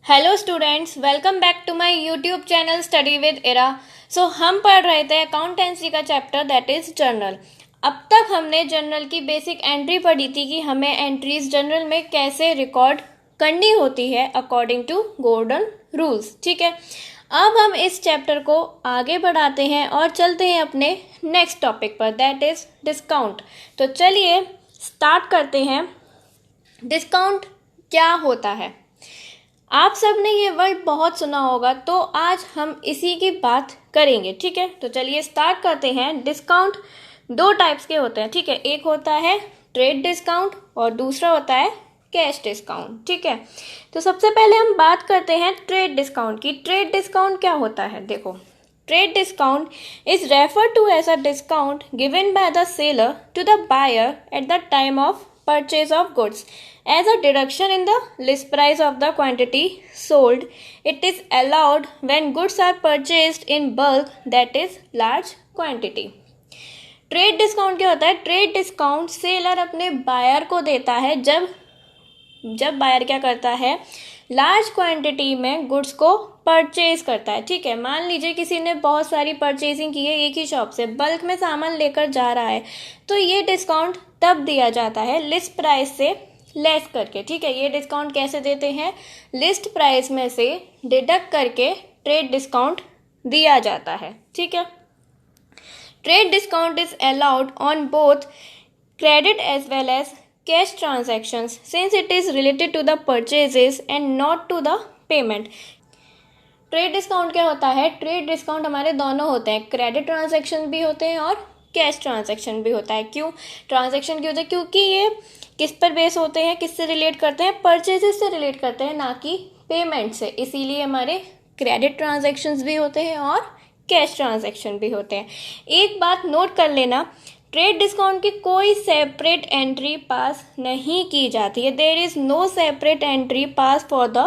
Hello students, welcome back to my YouTube channel study with Ira. So हम पढ़ रहे थे अकाउंटेंसी का चैप्टर दैट इज जर्नल। अब तक हमने जर्नल की बेसिक एंट्री पढ़ी थी कि हमें एंट्रीज जर्नल में कैसे रिकॉर्ड करनी होती है अकॉर्डिंग टू गोल्डन रूल्स। ठीक है, अब हम इस चैप्टर को आगे बढ़ाते हैं और चलते हैं अपने नेक्स्ट टॉपिक पर दैट इज डिस्काउंट। तो चलिए स्टार्ट करते हैं। डिस्काउंट क्या होता है? आप सब ने ये वर्ड बहुत सुना होगा, तो आज हम इसी की बात करेंगे। ठीक है, तो चलिए स्टार्ट करते हैं। डिस्काउंट दो टाइप्स के होते हैं। ठीक है, एक होता है ट्रेड डिस्काउंट और दूसरा होता है कैश डिस्काउंट। ठीक है, तो सबसे पहले हम बात करते हैं ट्रेड डिस्काउंट की। ट्रेड डिस्काउंट क्या होता है? देखो, trade discount is refer to as a discount given by the seller to the buyer at the time of purchase of goods as a deduction in the list price of the quantity sold. It is allowed when goods are purchased in bulk, that is large quantity. Trade discount क्या होता है? Trade discount seller अपने buyer को देता है जब buyer क्या करता है, लार्ज क्वांटिटी में गुड्स को परचेज करता है। ठीक है, मान लीजिए किसी ने बहुत सारी परचेजिंग की है एक ही शॉप से, बल्क में सामान लेकर जा रहा है, तो ये डिस्काउंट तब दिया जाता है लिस्ट प्राइस से लेस करके। ठीक है, ये डिस्काउंट कैसे देते हैं? लिस्ट प्राइस में से डिडक्ट करके ट्रेड डिस्काउंट दिया जाता है। ठीक है, trade discount is allowed on both credit as well as cash transactions since it is related to the purchases and not to the payment. Trade discount क्या होता है? ट्रेड डिस्काउंट हमारे दोनों होते हैं, क्रेडिट ट्रांजैक्शन भी होते हैं और कैश ट्रांजैक्शन भी होता है। क्यों ट्रांजैक्शन क्यों होता है? क्योंकि ये किस पर बेस होते हैं, किससे रिलेट करते हैं? परचेजेस से रिलेट करते हैं, ना कि पेमेंट से। इसीलिए हमारे क्रेडिट ट्रांजैक्शंस भी होते हैं और कैश ट्रांजैक्शन भी होते हैं। एक बात नोट कर लेना, ट्रेड डिस्काउंट की कोई सेपरेट एंट्री पास नहीं की जाती है। There is no separate entry pass for the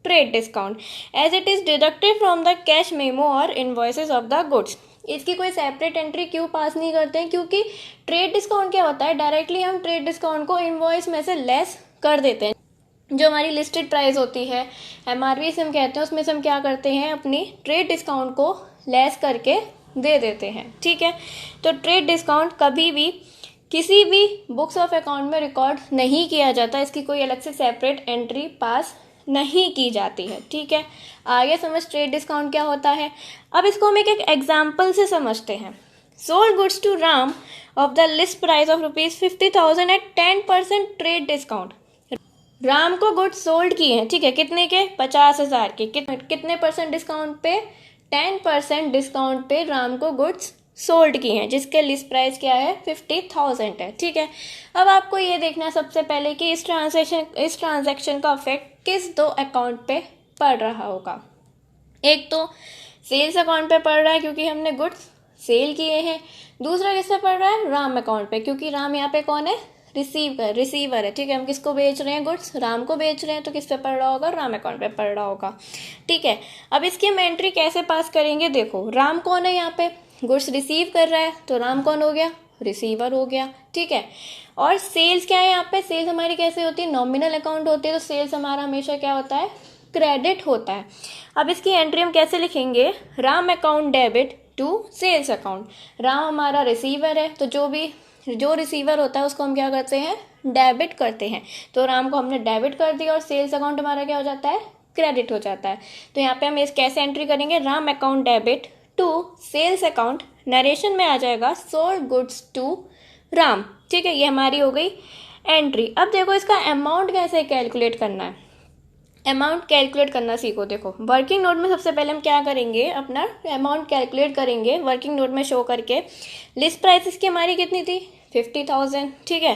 trade discount as it is deducted from the cash memo और इनवॉइसेस ऑफ द गुड्स। इसकी कोई सेपरेट एंट्री क्यों पास नहीं करते हैं? क्योंकि ट्रेड डिस्काउंट क्या होता है, डायरेक्टली हम ट्रेड डिस्काउंट को इनवॉइस में से लेस कर देते हैं। जो हमारी लिस्टेड प्राइस होती है, MRP से हम कहते हैं, उसमें से हम क्या करते हैं, अपनी ट्रेड डिस्काउंट को लेस करके दे देते हैं। ठीक है, तो ट्रेड डिस्काउंट कभी भी किसी भी बुक्स ऑफ अकाउंट में रिकॉर्ड नहीं किया जाता, इसकी कोई अलग से सेपरेट एंट्री पास नहीं की जाती है। ठीक है, आगे समझ ट्रेड डिस्काउंट क्या होता है। अब इसको हम एक एग्जाम्पल से समझते हैं। Sold goods to Ram of the list price of ₹50,000 at 10% trade discount. Ram को गुड्स सोल्ड किए हैं, ठीक है, कितने के? 50,000 के। कितने परसेंट डिस्काउंट पे? 10% डिस्काउंट पे राम को गुड्स सोल्ड की हैं, जिसके लिस्ट प्राइस क्या है? 50,000 है। ठीक है, अब आपको ये देखना है सबसे पहले कि इस ट्रांजैक्शन का इफेक्ट किस दो अकाउंट पे पड़ रहा होगा। एक तो सेल्स अकाउंट पे पड़ रहा है क्योंकि हमने गुड्स सेल किए हैं। दूसरा किससे पड़ रहा है? राम अकाउंट पे, क्योंकि राम यहाँ पे कौन है? रिसीवर है। ठीक है, हम किसको बेच रहे हैं? गुड्स राम को बेच रहे हैं, तो किस पे पड़ रहा होगा? राम अकाउंट पे पड़ रहा होगा। ठीक है, अब इसकी हम एंट्री कैसे पास करेंगे? देखो, राम कौन है यहाँ पे? गुड्स रिसीव कर रहा है, तो राम कौन हो गया? रिसीवर हो गया। ठीक है, और सेल्स क्या है यहाँ पे? सेल्स हमारी कैसे होती है? नॉमिनल अकाउंट होती है, तो सेल्स हमारा हमेशा क्या होता है? क्रेडिट होता है। अब इसकी एंट्री हम कैसे लिखेंगे? Ram account debit to sales account. Ram हमारा रिसीवर है, तो जो रिसीवर होता है उसको हम क्या करते हैं? डेबिट करते हैं। तो राम को हमने डेबिट कर दिया और सेल्स अकाउंट हमारा क्या हो जाता है? क्रेडिट हो जाता है। तो यहाँ पे हम इस कैसे एंट्री करेंगे? Ram account debit to sales account, narration में आ जाएगा सोल्ड गुड्स टू राम। ठीक है, ये हमारी हो गई एंट्री। अब देखो इसका अमाउंट कैसे कैलकुलेट करना है। अमाउंट कैलकुलेट करना सीखो। देखो, वर्किंग नोट में सबसे पहले हम क्या करेंगे? अपना अमाउंट कैलकुलेट करेंगे वर्किंग नोट में शो करके। लिस्ट प्राइस इसकी हमारी कितनी थी? 50,000। ठीक है,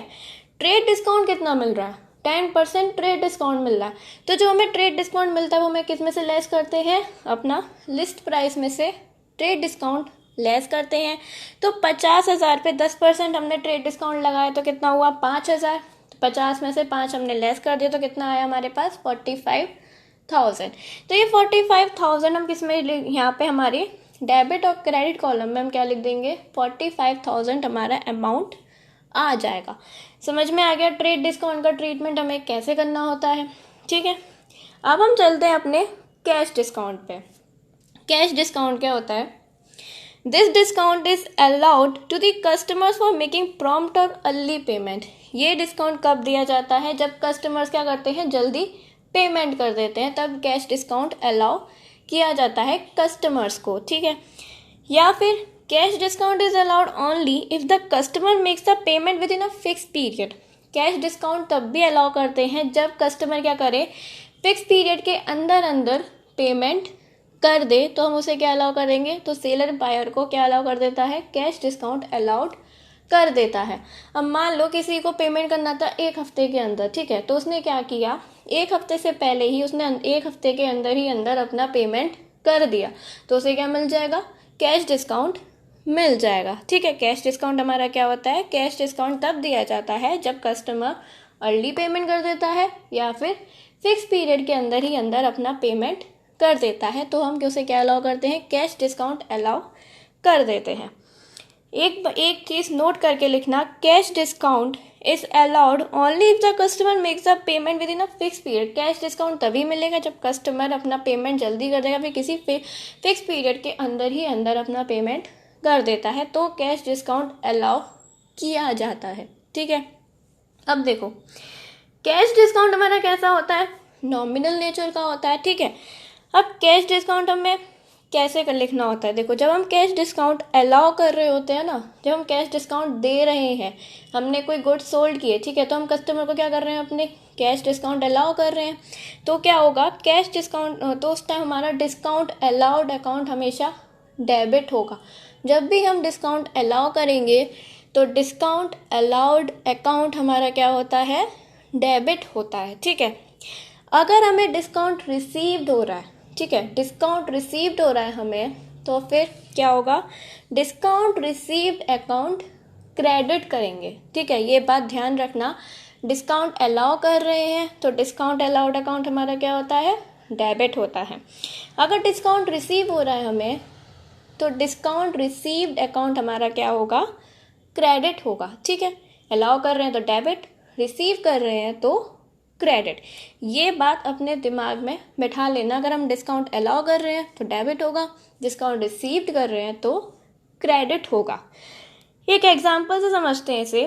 ट्रेड डिस्काउंट कितना मिल रहा है? 10% ट्रेड डिस्काउंट मिल रहा है। तो जो हमें ट्रेड डिस्काउंट मिलता है वो हमें किस में से लेस करते हैं? अपना लिस्ट प्राइस में से ट्रेड डिस्काउंट लेस करते हैं। तो 50,000 पे 10% हमने ट्रेड डिस्काउंट लगाया, तो कितना हुआ? 5,000। 50 में से 5 हमने लेस कर दिया, तो कितना आया हमारे पास? 45,000। तो ये 45,000 हम किस में यहाँ पे हमारे डेबिट और क्रेडिट कॉलम में हम क्या लिख देंगे? 45,000 हमारा अमाउंट आ जाएगा। समझ में आ गया ट्रेड डिस्काउंट का ट्रीटमेंट हमें कैसे करना होता है। ठीक है, अब हम चलते हैं अपने कैश डिस्काउंट पे। कैश डिस्काउंट क्या होता है? This discount is allowed to the customers for making prompt और अर्ली पेमेंट। ये डिस्काउंट कब दिया जाता है? जब कस्टमर्स क्या करते हैं, जल्दी पेमेंट कर देते हैं, तब कैश डिस्काउंट अलाउ किया जाता है कस्टमर्स को, ठीक है। या फिर cash discount is allowed only if the customer makes the payment with in a fix period. Cash discount तब भी अलाउ करते हैं जब कस्टमर क्या करे, फिक्स पीरियड के अंदर अंदर पेमेंट कर दे, तो हम उसे क्या अलाउ करेंगे, तो सेलर बायर को क्या अलाउ कर देता है, कैश डिस्काउंट अलाउड कर देता है। अब मान लो किसी को पेमेंट करना था 1 हफ्ते के अंदर, ठीक है, तो उसने क्या किया, 1 हफ्ते से पहले ही उसने 1 हफ्ते के अंदर ही अंदर अपना पेमेंट कर दिया, तो उसे क्या मिल जाएगा, कैश डिस्काउंट मिल जाएगा, ठीक है। कैश डिस्काउंट हमारा क्या होता है, कैश डिस्काउंट तब दिया जाता है जब कस्टमर अर्ली पेमेंट कर देता है या फिर फिक्स पीरियड के अंदर ही अंदर अपना पेमेंट कर देता है, तो हम उसे क्या अलाउ करते हैं, कैश डिस्काउंट अलाउ कर देते हैं। एक चीज़ नोट करके लिखना, cash discount is allowed only if the customer makes the payment with in a fix period. Cash discount तभी मिलेगा जब कस्टमर अपना पेमेंट जल्दी कर देगा, फिर किसी फिक्स पीरियड के अंदर ही अंदर अपना पेमेंट कर देता है, तो कैश डिस्काउंट अलाउ किया जाता है, ठीक है। अब देखो कैश डिस्काउंट हमारा कैसा होता है, नॉमिनल नेचर का होता है, ठीक है। अब कैश डिस्काउंट हमें कैसे कर लिखना होता है, देखो जब हम कैश डिस्काउंट अलाउ कर रहे होते हैं ना, जब हम कैश डिस्काउंट दे रहे हैं, हमने कोई गुड्स सोल्ड किए, ठीक है, तो हम कस्टमर को क्या कर रहे हैं, अपने कैश डिस्काउंट अलाउ कर रहे हैं, तो क्या होगा, कैश डिस्काउंट, तो उस टाइम हमारा डिस्काउंट अलाउड अकाउंट हमेशा डेबिट होगा। जब भी हम डिस्काउंट अलाउ करेंगे तो डिस्काउंट अलाउड अकाउंट हमारा क्या होता है, डेबिट होता है, ठीक है। अगर हमें डिस्काउंट रिसीव्ड हो रहा है, ठीक है, डिस्काउंट रिसीव्ड हो रहा है हमें, तो फिर क्या होगा, डिस्काउंट रिसीव्ड अकाउंट क्रेडिट करेंगे, ठीक है, ये बात ध्यान रखना। डिस्काउंट अलाउ कर रहे हैं तो डिस्काउंट अलाउड अकाउंट हमारा क्या होता है, डेबिट होता है। अगर डिस्काउंट रिसीव हो रहा है हमें, तो डिस्काउंट रिसीव्ड अकाउंट हमारा क्या होगा, क्रेडिट होगा, ठीक है। अलाउ कर रहे हैं तो डेबिट, रिसीव कर रहे हैं तो क्रेडिट। ये बात अपने दिमाग में बैठा लेना, अगर हम डिस्काउंट अलाउ कर रहे हैं तो डेबिट होगा, डिस्काउंट रिसीव्ड कर रहे हैं तो क्रेडिट होगा। एक एग्जांपल से समझते हैं इसे।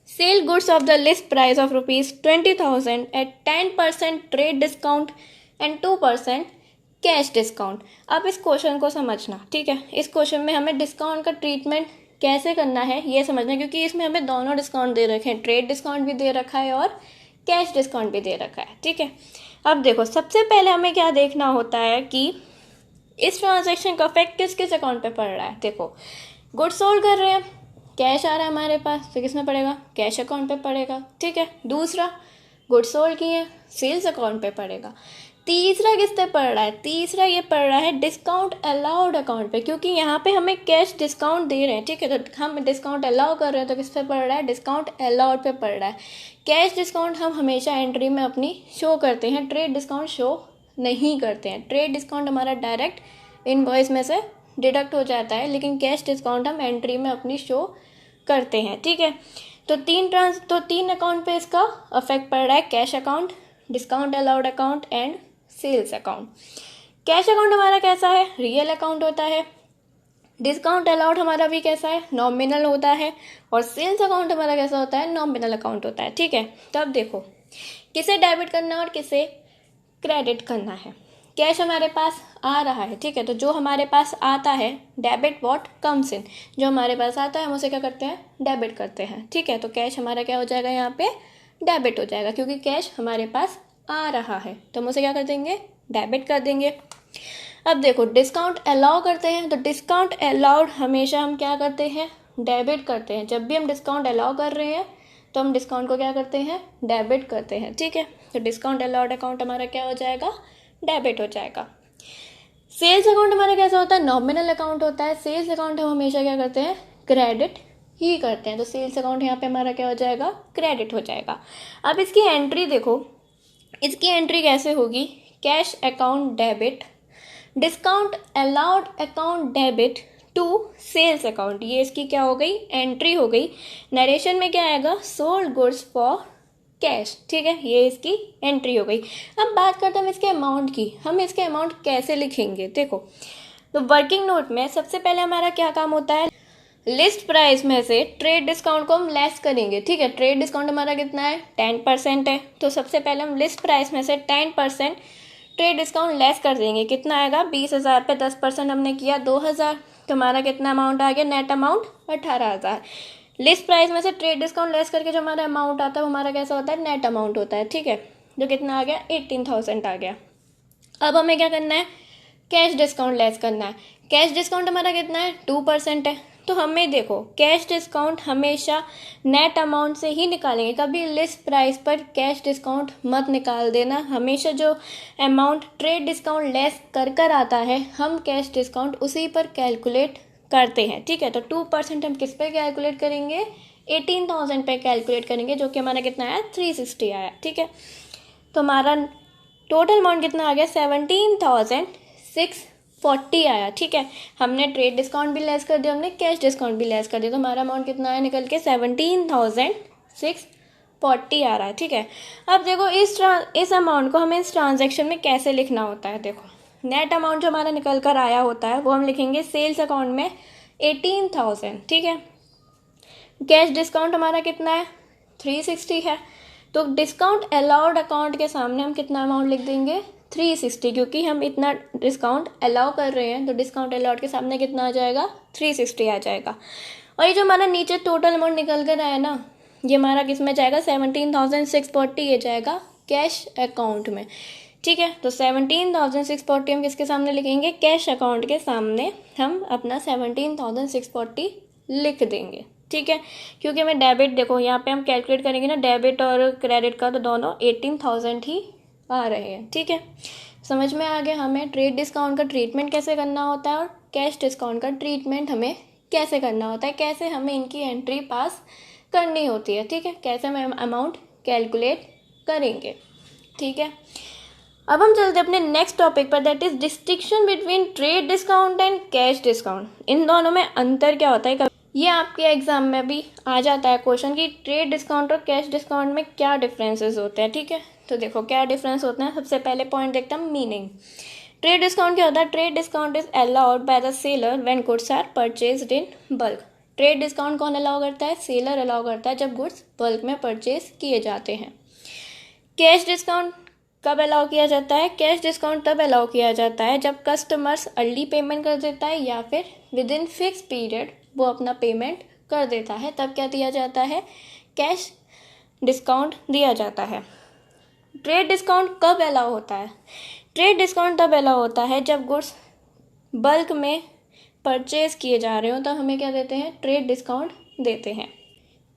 Sell goods of the list price of ₹20,000 at 10% trade discount and 2% cash discount. अब इस क्वेश्चन को समझना, ठीक है, इस क्वेश्चन में हमें डिस्काउंट का ट्रीटमेंट कैसे करना है ये समझना, क्योंकि इसमें हमें दोनों डिस्काउंट दे रखे हैं, ट्रेड डिस्काउंट भी दे रखा है और कैश डिस्काउंट भी दे रखा है, ठीक है। अब देखो सबसे पहले हमें क्या देखना होता है कि इस ट्रांजैक्शन का इफेक्ट किस किस अकाउंट पे पड़ रहा है। देखो गुड सोल्ड कर रहे हैं, कैश आ रहा है हमारे पास, तो किस में पड़ेगा, कैश अकाउंट पे पड़ेगा, ठीक है। दूसरा गुड सोल्ड किए, सेल्स अकाउंट पे पड़ेगा। तीसरा किस पे पड़ रहा है, तीसरा ये पड़ रहा है डिस्काउंट अलाउड अकाउंट पे, क्योंकि यहाँ पे हमें कैश डिस्काउंट दे रहे हैं, ठीक है, तो हम डिस्काउंट अलाउ कर रहे हैं, तो किस पे पड़ रहा है, डिस्काउंट अलाउड पे पड़ रहा है। कैश डिस्काउंट हम हमेशा एंट्री में अपनी शो करते हैं, ट्रेड डिस्काउंट शो नहीं करते हैं। ट्रेड डिस्काउंट हमारा डायरेक्ट इनवॉइस में से डिडक्ट हो जाता है, लेकिन कैश डिस्काउंट हम एंट्री में अपनी शो करते हैं, ठीक है। तो तीन अकाउंट पे इसका अफेक्ट पड़ रहा है, cash account, discount allowed account and sales account. Cash account हमारा कैसा है, रियल अकाउंट होता है। डिस्काउंट अलाउड हमारा भी कैसा है, नॉमिनल होता है। और सेल्स अकाउंट हमारा कैसा होता है, नॉमिनल अकाउंट होता है, ठीक है। तो अब देखो किसे डेबिट करना है और किसे क्रेडिट करना है। कैश हमारे पास आ रहा है, ठीक है, तो जो हमारे पास आता है, डेबिट व्हाट कम्स इन, जो हमारे पास आता है हम उसे क्या करते हैं, डेबिट करते हैं, ठीक है। तो कैश हमारा क्या हो जाएगा, यहाँ पे डेबिट हो जाएगा, क्योंकि कैश हमारे पास आ रहा है, तो हम उसे क्या कर देंगे, डेबिट कर देंगे। अब देखो डिस्काउंट अलाउ करते हैं, तो डिस्काउंट अलाउड हमेशा हम क्या करते हैं, डेबिट करते हैं। जब भी हम डिस्काउंट अलाउ कर रहे हैं तो हम डिस्काउंट को क्या करते हैं, डेबिट करते हैं, ठीक है। तो डिस्काउंट अलाउड अकाउंट हमारा क्या हो जाएगा, डेबिट हो जाएगा। सेल्स अकाउंट हमारा कैसा होता है, नॉमिनल अकाउंट होता है। सेल्स अकाउंट हम हमेशा क्या करते हैं, क्रेडिट ही करते हैं, तो सेल्स अकाउंट यहाँ पे हमारा क्या हो जाएगा, क्रेडिट हो जाएगा। अब इसकी एंट्री देखो, इसकी एंट्री कैसे होगी, cash account debit, discount allowed account debit to sales account, ये इसकी क्या हो गई, एंट्री हो गई। नरेशन में क्या आएगा, सोल्ड गुड्स फॉर कैश, ठीक है, ये इसकी एंट्री हो गई। अब बात करते हैं हम इसके अमाउंट की। हम इसके अमाउंट कैसे लिखेंगे, देखो तो वर्किंग नोट में सबसे पहले हमारा क्या काम होता है, लिस्ट प्राइस में से ट्रेड डिस्काउंट को हम लेस करेंगे, ठीक है। ट्रेड डिस्काउंट हमारा कितना है, 10% है, तो सबसे पहले हम लिस्ट प्राइस में से 10% ट्रेड डिस्काउंट लेस कर देंगे। कितना आएगा, 20,000 पे 10% हमने किया 2,000, तो हमारा कितना अमाउंट आ गया, नेट अमाउंट 18,000। लिस्ट प्राइस में से ट्रेड डिस्काउंट लेस करके जो हमारा अमाउंट आता है वो हमारा कैसा होता है, नेट अमाउंट होता है, ठीक है, जो कितना आ गया, 18,000 आ गया। अब हमें क्या करना है, कैश डिस्काउंट लेस करना है। कैश डिस्काउंट हमारा कितना है, 2% है, तो हमें देखो कैश डिस्काउंट हमेशा नेट अमाउंट से ही निकालेंगे, कभी लिस्ट प्राइस पर कैश डिस्काउंट मत निकाल देना। हमेशा जो अमाउंट ट्रेड डिस्काउंट लेस कर कर आता है हम कैश डिस्काउंट उसी पर कैलकुलेट करते हैं, ठीक है। तो 2% हम किस पे कैलकुलेट करेंगे, 18,000 पे कैलकुलेट करेंगे, जो कि हमारा कितना आया, 360 आया, ठीक है। तो हमारा टोटल अमाउंट कितना आ गया, 17,640 आया, ठीक है। हमने ट्रेड डिस्काउंट भी लेस कर दिया, हमने कैश डिस्काउंट भी लेस कर दिया, तो हमारा अमाउंट कितना आया निकल के, 17,640 आ रहा है, ठीक है। अब देखो इस अमाउंट को हमें इस ट्रांजैक्शन में कैसे लिखना होता है, देखो नेट अमाउंट जो हमारा निकल कर आया होता है वो हम लिखेंगे सेल्स अकाउंट में 18,000, ठीक है। कैश डिस्काउंट हमारा कितना है, 360 है, तो डिस्काउंट अलाउड अकाउंट के सामने हम कितना अमाउंट लिख देंगे, 360, क्योंकि हम इतना डिस्काउंट अलाउ कर रहे हैं, तो डिस्काउंट अलाउड के सामने कितना आ जाएगा, 360 आ जाएगा। और ये जो हमारा नीचे टोटल अमाउंट निकल कर आया ना, ये हमारा किस में जाएगा, 17,640, ये जाएगा कैश अकाउंट में, ठीक है। तो 17,640 हम किसके सामने लिखेंगे, कैश अकाउंट के सामने हम अपना 17,640 लिख देंगे, ठीक है। क्योंकि हमें डेबिट, देखो यहाँ पे हम कैलकुलेट करेंगे ना डेबिट और क्रेडिट का, तो दोनों 18,000 ही आ रहे हैं, ठीक है। समझ में आ गया हमें ट्रेड डिस्काउंट का ट्रीटमेंट कैसे करना होता है और कैश डिस्काउंट का ट्रीटमेंट हमें कैसे करना होता है, कैसे हमें इनकी एंट्री पास करनी होती है, ठीक है, कैसे हम अमाउंट कैलकुलेट करेंगे, ठीक है। अब हम चलते हैं अपने नेक्स्ट टॉपिक पर, that is distinction between trade discount and cash discount. इन दोनों में अंतर क्या होता है, ये आपके एग्जाम में भी आ जाता है क्वेश्चन कि ट्रेड डिस्काउंट और कैश डिस्काउंट में क्या डिफरेंसेस होते हैं, ठीक है। तो देखो क्या डिफरेंस होते हैं, सबसे पहले पॉइंट देखते हैं मीनिंग। ट्रेड डिस्काउंट क्या होता है, trade discount is allowed by the seller when goods are purchased in bulk. Trade discount कौन अलाउ करता है, सेलर अलाउ करता है जब गुड्स बल्क में परचेज किए जाते हैं। कैश डिस्काउंट कब अलाउ किया जाता है, कैश डिस्काउंट तब अलाउ किया जाता है जब कस्टमर्स अर्ली पेमेंट कर देता है या फिर विद इन फिक्स पीरियड वो अपना पेमेंट कर देता है, तब क्या दिया जाता है, कैश डिस्काउंट दिया जाता है। ट्रेड डिस्काउंट कब अलाउ होता है, ट्रेड डिस्काउंट तब अलाउ होता है जब गुड्स बल्क में परचेज किए जा रहे हो, तब हमें क्या देते हैं, ट्रेड डिस्काउंट देते हैं।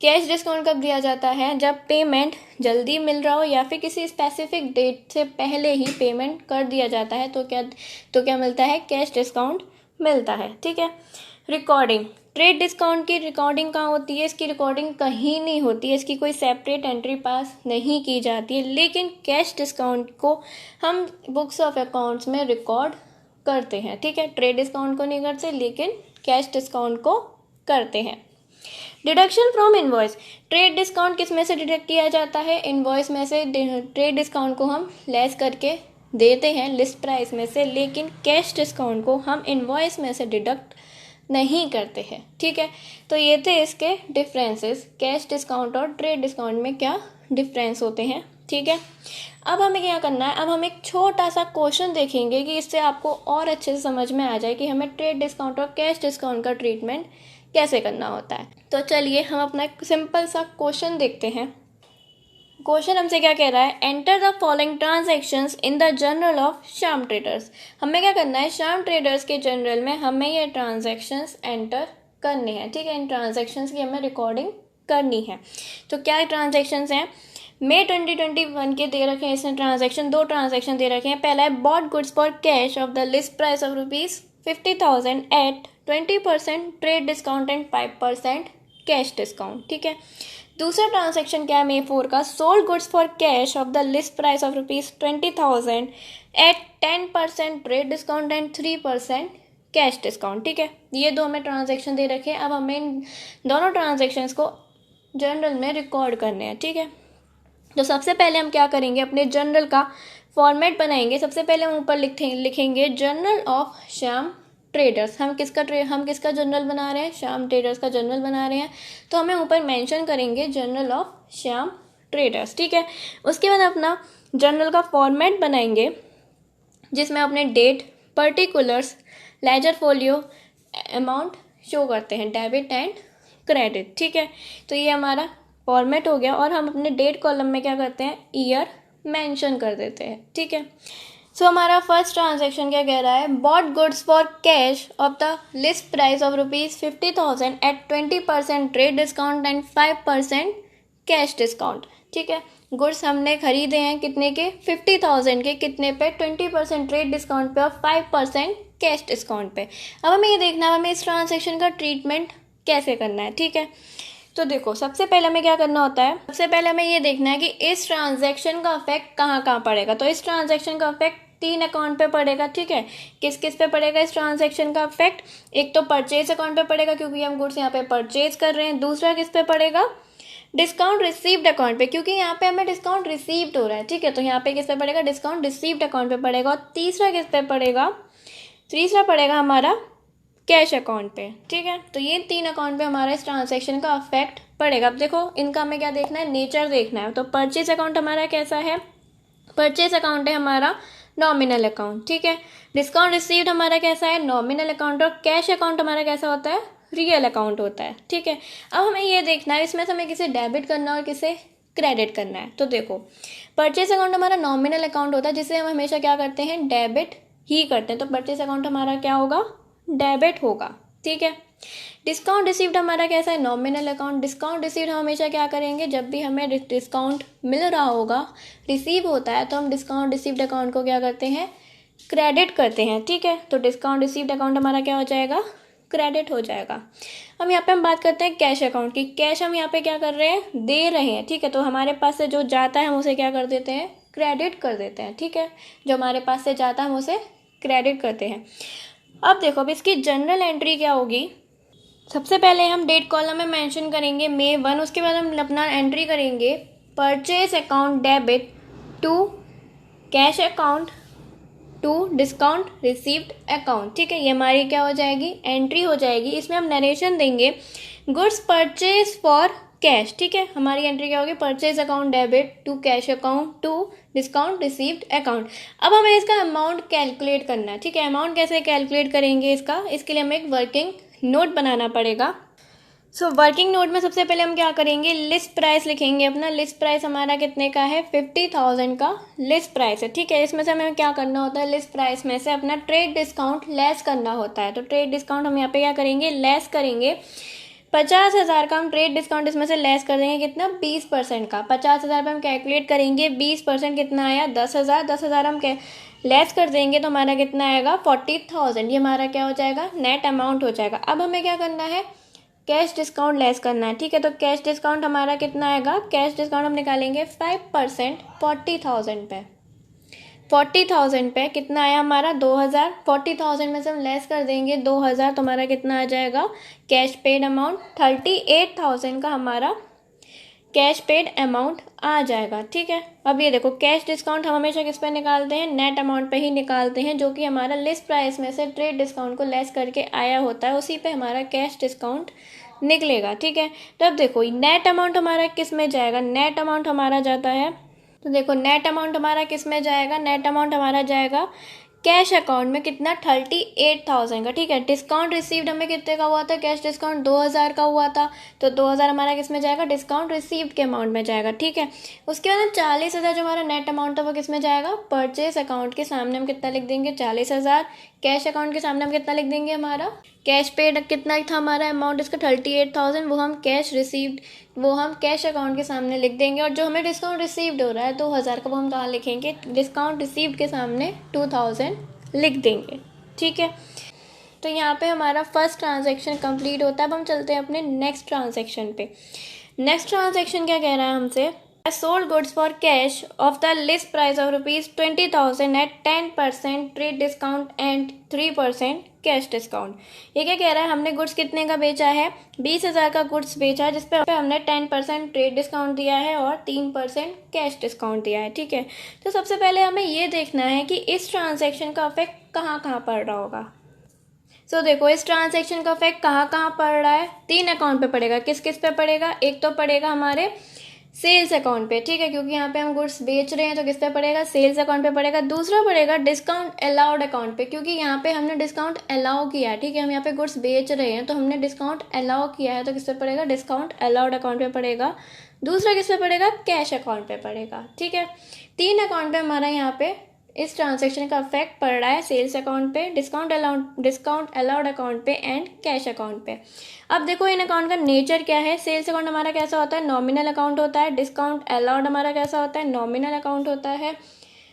कैश डिस्काउंट कब दिया जाता है, जब पेमेंट जल्दी मिल रहा हो या फिर किसी स्पेसिफिक डेट से पहले ही पेमेंट कर दिया जाता है, तो क्या मिलता है, कैश डिस्काउंट मिलता है, ठीक है। रिकॉर्डिंग, ट्रेड डिस्काउंट की रिकॉर्डिंग कहाँ होती है, इसकी रिकॉर्डिंग कहीं नहीं होती है, इसकी कोई सेपरेट एंट्री पास नहीं की जाती है, लेकिन कैश डिस्काउंट को हम बुक्स ऑफ अकाउंट्स में रिकॉर्ड करते हैं, ठीक है। ट्रेड डिस्काउंट को नहीं करते लेकिन कैश डिस्काउंट को करते हैं। Deduction from invoice, trade discount किस में से डिडक्ट किया जाता है, इनवॉइस में से। ट्रेड डिस्काउंट को हम लेस करके देते हैं लिस्ट प्राइस में से, लेकिन कैश डिस्काउंट को हम इनवॉइस में से डिडक्ट नहीं करते हैं, ठीक है। तो ये थे इसके डिफरेंसेस, कैश डिस्काउंट और ट्रेड डिस्काउंट में क्या डिफरेंस होते हैं, ठीक है। अब हमें क्या करना है, अब हम एक छोटा सा क्वेश्चन देखेंगे कि इससे आपको और अच्छे से समझ में आ जाए कि हमें ट्रेड डिस्काउंट और कैश डिस्काउंट का ट्रीटमेंट कैसे करना होता है। तो चलिए हम अपना एक सिंपल सा क्वेश्चन देखते हैं। क्वेश्चन हमसे क्या कह रहा है, enter the following transactions in the journal of Shyam traders. हमें क्या करना है, श्याम ट्रेडर्स के जर्नल में हमें ये ट्रांजैक्शंस एंटर करने हैं, ठीक है। इन ट्रांजैक्शंस की हमें रिकॉर्डिंग करनी है। तो क्या ट्रांजैक्शंस हैं, मई 2021 के दे रखे हैं इसमें ट्रांजैक्शन, दो ट्रांजैक्शन दे रखे हैं। पहला है bought goods for cash of the list price of ₹50,000 at 20% trade discount and 5% cash discount, ठीक है। दूसरा ट्रांजैक्शन क्या है, May 4 का, sold goods for cash of the list price of ₹20,000 at 10% trade discount and 3% cash discount, ठीक है। ये दो हमें ट्रांजैक्शन दे रखे हैं। अब हमें इन दोनों ट्रांजैक्शंस को जर्नल में रिकॉर्ड करने हैं, ठीक है। तो सबसे पहले हम क्या करेंगे, अपने जर्नल का फॉर्मेट बनाएंगे। सबसे पहले हम ऊपर लिखेंगे जर्नल ऑफ श्याम ट्रेडर्स। हम किसका जर्नल बना रहे हैं, श्याम ट्रेडर्स का जर्नल बना रहे हैं, तो हमें ऊपर मेंशन करेंगे जर्नल ऑफ श्याम ट्रेडर्स, ठीक है। उसके बाद अपना जर्नल का फॉर्मेट बनाएंगे जिसमें अपने date, particulars, ledger folio, amount show करते हैं, डेबिट एंड क्रेडिट, ठीक है। तो ये हमारा फॉर्मेट हो गया। और हम अपने डेट कॉलम में क्या करते हैं, ईयर मेंशन कर देते हैं, ठीक है। सो हमारा फर्स्ट ट्रांजैक्शन क्या कह रहा है, bought goods for cash of the list price of ₹50,000 at 20% trade discount and 5% cash discount, ठीक है। गुड्स हमने खरीदे हैं कितने के, 50,000 के, कितने पे, 20% ट्रेड डिस्काउंट पे और 5% कैश डिस्काउंट पे। अब हमें ये देखना है हमें इस ट्रांजैक्शन का ट्रीटमेंट कैसे करना है, ठीक है। तो देखो सबसे पहले हमें क्या करना होता है, सबसे पहले हमें ये देखना है कि इस ट्रांजैक्शन का इफेक्ट कहाँ कहाँ पड़ेगा। तो इस ट्रांजैक्शन का इफेक्ट 3 अकाउंट पे पड़ेगा, ठीक है। किस किस पे पड़ेगा इस ट्रांजैक्शन का इफेक्ट, एक तो परचेज अकाउंट पे पड़ेगा क्योंकि हम गुड्स यहाँ पे परचेज कर रहे हैं। दूसरा किस पे पड़ेगा, डिस्काउंट रिसीव्ड अकाउंट पे, क्योंकि यहाँ पे हमें डिस्काउंट रिसीव्ड हो रहा है, ठीक है। तो यहाँ पे किस पे पड़ेगा, डिस्काउंट रिसीव्ड अकाउंट पे पड़ेगा। और तीसरा किस पे पड़ेगा, तीसरा पड़ेगा हमारा कैश अकाउंट पे, ठीक है। तो ये 3 अकाउंट पे हमारा इस ट्रांजैक्शन का इफेक्ट पड़ेगा। अब देखो इनका हमें क्या देखना है, नेचर देखना है। तो परचेज अकाउंट हमारा कैसा है, परचेज अकाउंट है हमारा नॉमिनल अकाउंट, ठीक है। डिस्काउंट रिसीव्ड हमारा कैसा है, नॉमिनल अकाउंट। और कैश अकाउंट हमारा कैसा होता है, रियल अकाउंट होता है, ठीक है। अब हमें ये देखना है इसमें से हमें किसे डेबिट करना है और किसे क्रेडिट करना है। तो देखो परचेज अकाउंट हमारा नॉमिनल अकाउंट होता है जिसे हम हमेशा क्या करते हैं, डेबिट ही करते हैं। तो परचेज अकाउंट हमारा क्या होगा, डेबिट होगा, ठीक है। डिस्काउंट रिसीव्ड हमारा कैसा है, नॉमिनल अकाउंट। डिस्काउंट रिसीव्ड हम हमेशा क्या करेंगे, जब भी हमें डिस्काउंट मिल रहा होगा, रिसीव होता है, तो हम डिस्काउंट रिसीव्ड अकाउंट को क्या करते हैं, क्रेडिट करते हैं, ठीक है। तो डिस्काउंट रिसीव्ड अकाउंट हमारा क्या हो जाएगा, क्रेडिट हो जाएगा। अब यहाँ पे हम बात करते हैं कैश अकाउंट की। कैश हम यहाँ पे क्या कर रहे हैं, दे रहे हैं, ठीक है। तो हमारे पास से जो जाता है हम उसे क्या कर देते हैं, क्रेडिट कर देते हैं, ठीक है। जो हमारे पास से जाता है हम उसे क्रेडिट करते हैं। अब देखो अब इसकी जनरल एंट्री क्या होगी, सबसे पहले हम डेट कॉलम में मेंशन करेंगे May 1। उसके बाद हम अपना एंट्री करेंगे purchase account debit to cash account to discount received account, ठीक है। ये हमारी क्या हो जाएगी, एंट्री हो जाएगी। इसमें हम नरेशन देंगे गुड्स परचेज फॉर कैश, ठीक है। हमारी एंट्री क्या होगी, purchase account debit to cash account to discount received account. अब हमें इसका अमाउंट कैलकुलेट करना है, ठीक है। अमाउंट कैसे कैलकुलेट करेंगे इसका, इसके लिए हमें एक वर्किंग नोट बनाना पड़ेगा। सो वर्किंग नोट में सबसे पहले हम क्या करेंगे, लिस्ट प्राइस लिखेंगे अपना। लिस्ट प्राइस हमारा कितने का है, 50,000 का लिस्ट प्राइस है, ठीक है। इसमें से हमें क्या करना होता है, लिस्ट प्राइस में से अपना ट्रेड डिस्काउंट लेस करना होता है। तो ट्रेड डिस्काउंट हम यहाँ पे क्या करेंगे, लेस करेंगे। 50,000 का हम ट्रेड डिस्काउंट इसमें से लेस कर देंगे, कितना, 20% का। 50,000 पे हम कैलकुलेट करेंगे, 20% कितना आया, 10,000। 10,000 हम लेस कर देंगे तो हमारा कितना आएगा, 40,000। ये हमारा क्या हो जाएगा, नेट अमाउंट हो जाएगा। अब हमें क्या करना है, कैश डिस्काउंट लेस करना है, ठीक है। तो कैश डिस्काउंट हमारा कितना आएगा, कैश डिस्काउंट हम निकालेंगे 5% 40,000 पे। 40,000 पे कितना आया हमारा, 2,000। 40,000 में से हम लेस कर देंगे 2,000 तो हमारा कितना आ जाएगा, कैश पेड अमाउंट 38,000 का हमारा कैश पेड अमाउंट आ जाएगा, ठीक है। अब ये देखो कैश डिस्काउंट हम हमेशा किस पे निकालते हैं, नेट अमाउंट पे ही निकालते हैं, जो कि हमारा लिस्ट प्राइस में से ट्रेड डिस्काउंट को लेस करके आया होता है, उसी पे हमारा कैश डिस्काउंट निकलेगा, ठीक है। तो अब देखो नेट अमाउंट हमारा किस में जाएगा, नेट अमाउंट हमारा जाता है, तो देखो नेट अमाउंट हमारा किस में जाएगा, नेट अमाउंट हमारा जाएगा कैश अकाउंट में, कितना, 38,000 का, ठीक है। डिस्काउंट रिसीव्ड हमें कितने का हुआ था, कैश डिस्काउंट 2,000 का हुआ था, तो 2,000 हमारा किस में जाएगा, डिस्काउंट रिसीव्ड के अमाउंट में जाएगा, ठीक है। उसके बाद 40,000 जो हमारा नेट अमाउंट था वो किस में जाएगा, परचेज अकाउंट के सामने हम कितना लिख देंगे, 40,000। कैश अकाउंट के सामने हम कितना लिख देंगे, हमारा कैश पेड कितना था हमारा अमाउंट इसका 38,000, वो हम कैश रिसीव्ड, वो हम कैश अकाउंट के सामने लिख देंगे। और जो हमें डिस्काउंट रिसीव्ड हो रहा है 2,000 का, वो हम कहाँ लिखेंगे, डिस्काउंट रिसीव्ड के सामने 2,000 लिख देंगे, ठीक है। तो यहाँ पे हमारा फर्स्ट ट्रांजैक्शन कंप्लीट होता है। अब हम चलते हैं अपने नेक्स्ट ट्रांजैक्शन पे। नेक्स्ट ट्रांजैक्शन क्या कह रहा है हमसे, sold goods for cash of the list price of rupees 20,000 at 10% trade discount and 3% cash discount. ये क्या कह रहा है, हमने गुड्स कितने का बेचा है, 20,000 का गुड्स बेचा है, जिसपे हमने 10% ट्रेड डिस्काउंट दिया है और 3% कैश डिस्काउंट दिया है। ठीक है, तो सबसे पहले हमें ये देखना है कि इस ट्रांजैक्शन का इफेक्ट कहाँ कहाँ पड़ रहा होगा। सो देखो, इस ट्रांजैक्शन का इफेक्ट कहाँ कहाँ पड़ रहा है, 3 अकाउंट पे पड़ेगा। किस किस पे पड़ेगा, एक तो पड़ेगा हमारे सेल्स अकाउंट पे, ठीक है, क्योंकि यहाँ पे हम गुड्स बेच रहे हैं तो किस पे पड़ेगा, सेल्स अकाउंट पे पड़ेगा। दूसरा पड़ेगा डिस्काउंट अलाउड अकाउंट पे, क्योंकि यहाँ पे हमने डिस्काउंट अलाउ किया है। ठीक है, हम यहाँ पे गुड्स बेच रहे हैं तो हमने डिस्काउंट अलाउ किया है, तो किस पे पड़ेगा, डिस्काउंट अलाउड अकाउंट पे पड़ेगा। दूसरा किस पे पड़ेगा, कैश अकाउंट पे पड़ेगा। ठीक है, 3 अकाउंट पे हमारा यहाँ पे इस ट्रांजैक्शन का इफेक्ट पड़ रहा है, सेल्स अकाउंट पे, डिस्काउंट अलाउड अकाउंट पे एंड कैश अकाउंट पे। अब देखो इन अकाउंट का नेचर क्या है। सेल्स अकाउंट हमारा कैसा होता है, नॉमिनल अकाउंट होता है। डिस्काउंट अलाउड हमारा कैसा होता है, नॉमिनल अकाउंट होता है।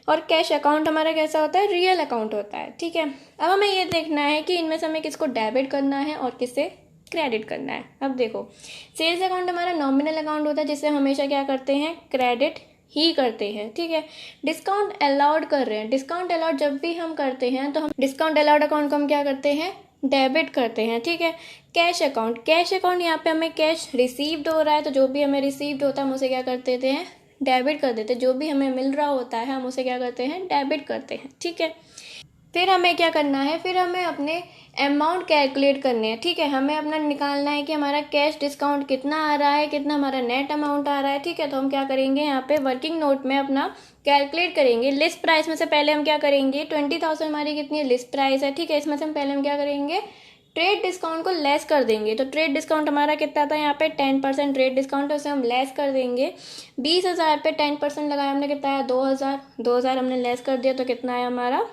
और कैश अकाउंट हमारा कैसा होता है, रियल अकाउंट होता है। ठीक है, अब हमें ये देखना है कि इनमें से हमें किसको डेबिट करना है और किसे क्रेडिट करना है। अब देखो, सेल्स अकाउंट हमारा नॉमिनल अकाउंट होता है, जिसे हमेशा क्या करते हैं, क्रेडिट ही करते हैं। ठीक है, डिस्काउंट अलाउड कर रहे हैं, डिस्काउंट अलाउड जब भी हम करते हैं तो हम डिस्काउंट अलाउड अकाउंट को हम क्या करते हैं, डेबिट करते हैं। ठीक है, कैश अकाउंट यहाँ पे हमें कैश रिसीव्ड हो रहा है, तो जो भी हमें रिसीव्ड होता है हम उसे क्या कर देते हैं, डेबिट कर देते हैं। जो भी हमें मिल रहा होता है हम उसे क्या करते हैं, डेबिट करते हैं। ठीक है, फिर हमें क्या करना है, फिर हमें अपने अमाउंट कैलकुलेट करने हैं। ठीक है, हमें अपना निकालना है कि हमारा कैश डिस्काउंट कितना आ रहा है, कितना हमारा नेट अमाउंट आ रहा है। ठीक है, तो हम क्या करेंगे, यहाँ पे वर्किंग नोट में अपना कैलकुलेट करेंगे। लिस्ट प्राइस में से पहले हम क्या करेंगे, 20,000 हमारी कितनी लिस्ट प्राइस है। ठीक है, इसमें से हम पहले हम क्या करेंगे, ट्रेड डिस्काउंट को लेस कर देंगे। तो ट्रेड डिस्काउंट हमारा कितना था, यहाँ पे 10% ट्रेड डिस्काउंट है, उसे हम लेस कर देंगे। 20,000 पे 10% लगाया हमने, कितना आया, 2,000 हमने लेस कर दिया तो कितना आया हमारा,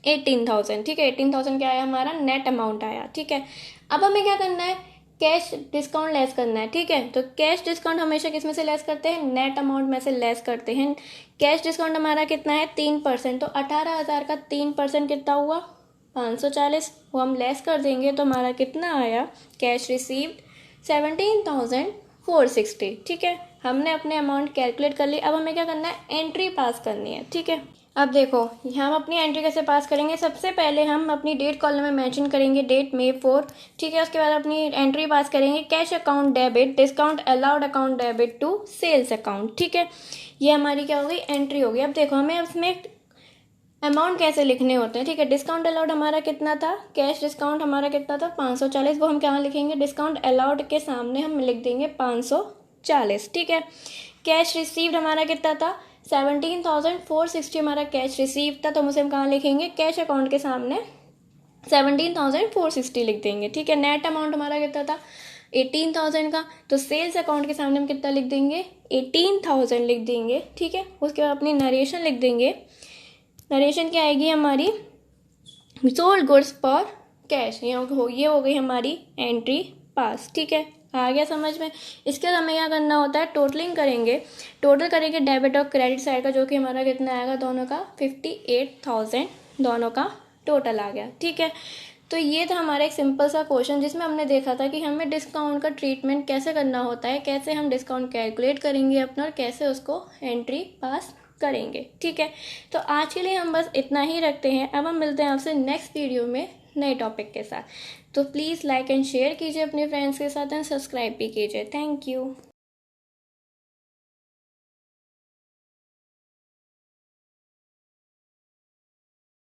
18,000। ठीक है, 18,000 क्या आया हमारा, नेट अमाउंट आया। ठीक है, अब हमें क्या करना है, कैश डिस्काउंट लेस करना है। ठीक है, तो कैश डिस्काउंट हमेशा किस में से लेस करते हैं, नेट अमाउंट में से लेस करते हैं। कैश डिस्काउंट हमारा कितना है, 3%, तो 18,000 का 3% कितना हुआ, 540, वो हम लेस कर देंगे तो हमारा कितना आया, कैश रिसीव्ड 17,460। ठीक है, हमने अपने अमाउंट कैलकुलेट कर ली। अब हमें क्या करना है, एंट्री पास करनी है। ठीक है, अब देखो हम अपनी एंट्री कैसे पास करेंगे, सबसे पहले हम अपनी डेट कॉलम में मेंशन करेंगे डेट May 4। ठीक है, उसके बाद अपनी एंट्री पास करेंगे, cash account debit, discount allowed account debit to sales account. ठीक है, ये हमारी क्या होगी, एंट्री होगी। अब देखो हमें उसमें अमाउंट कैसे लिखने होते हैं। ठीक है, डिस्काउंट अलाउड हमारा कितना था, कैश डिस्काउंट हमारा कितना था, 540, वो हम क्या लिखेंगे, डिस्काउंट अलाउड के सामने हम लिख देंगे 540। ठीक है, कैश रिसीव्ड हमारा कितना था, 17,460 हमारा कैश रिसीव था, तो उसे हम कहाँ लिखेंगे, कैश अकाउंट के सामने 17,460 लिख देंगे। ठीक है, नेट अमाउंट हमारा कितना था, 18,000 का, तो सेल्स अकाउंट के सामने हम कितना लिख देंगे, 18,000 लिख देंगे। ठीक है, उसके बाद अपनी नरेशन लिख देंगे। नरेशन क्या आएगी हमारी, सोल्ड गुड्स फॉर कैश। ये हो गई हमारी एंट्री पास। ठीक है, आ गया समझ में। इसके बाद हमें क्या करना होता है, टोटलिंग करेंगे। टोटल करेंगे डेबिट और क्रेडिट साइड का, जो कि हमारा कितना आएगा, दोनों का 58,000 दोनों का टोटल आ गया। ठीक है, तो ये था हमारा एक सिंपल सा क्वेश्चन, जिसमें हमने देखा था कि हमें डिस्काउंट का ट्रीटमेंट कैसे करना होता है, कैसे हम डिस्काउंट कैलकुलेट करेंगे अपना, और कैसे उसको एंट्री पास करेंगे। ठीक है, तो आज के लिए हम बस इतना ही रखते हैं। अब हम मिलते हैं आपसे नेक्स्ट वीडियो में नए टॉपिक के साथ। तो प्लीज़ लाइक एंड शेयर कीजिए अपने फ्रेंड्स के साथ एंड सब्सक्राइब भी कीजिए। Thank you.